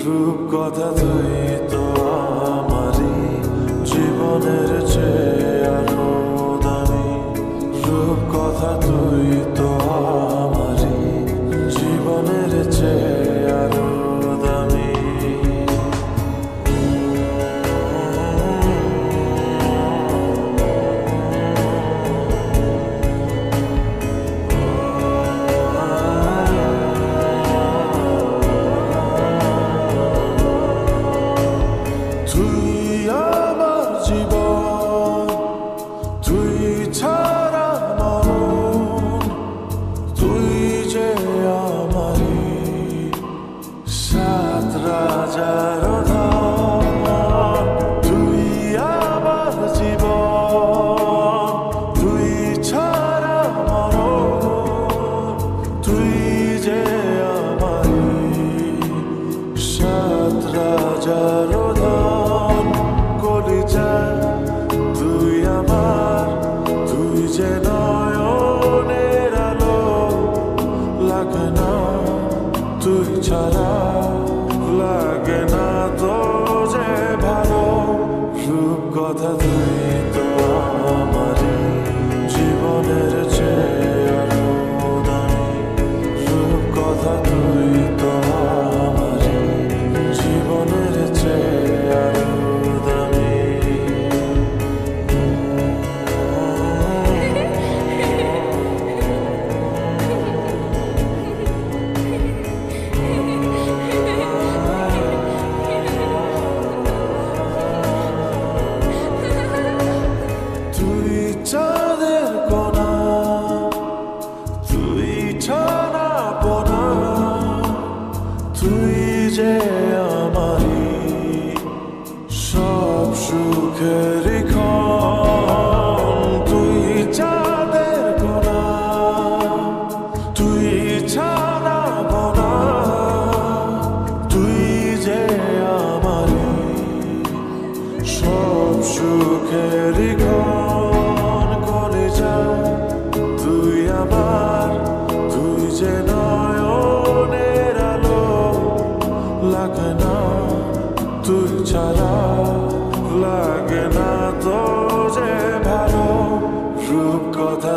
রূপকথা তুই তো আমারই জীবনের চেয়ে আরো দামি। রূপকথা তুই তো আমারই জীবনের চেয়ে আরো দামি। তুই আমার জীবন, তুই ছাড়া মরণ, তুই যে আমারই সাত রাজার ধন। তুই আমার জীবন, তুই ছাড়া মরণ, তুই যে আমারই সাত রাজার ধন। কলিজা তুই আমার, তুই যে নয়নের আলো, লাগে না তুই ছাড়া, লাগে না তো যে ভালো। রূপকথা তুই তো আমারই জীবনের চেয়ে আরো দামি। রূপকথা তুই তো আমারই জীবনের চেয়ে আরো দামি। তুই চাঁদের কোনা, তুই ছানা পোনা, তুই যে আমারই সব সুখেরই ক্ষণ। তুই চাঁদের কোনা, তুই ছানা পোনা, তুই যে আমারই সব সুখেরই ক্ষণ। কলিজা তুই আমার, তুই যে নয়নের আলো, লাগে না তুই ছাড়া, লাগে না তো যে ভালো। রূপকথা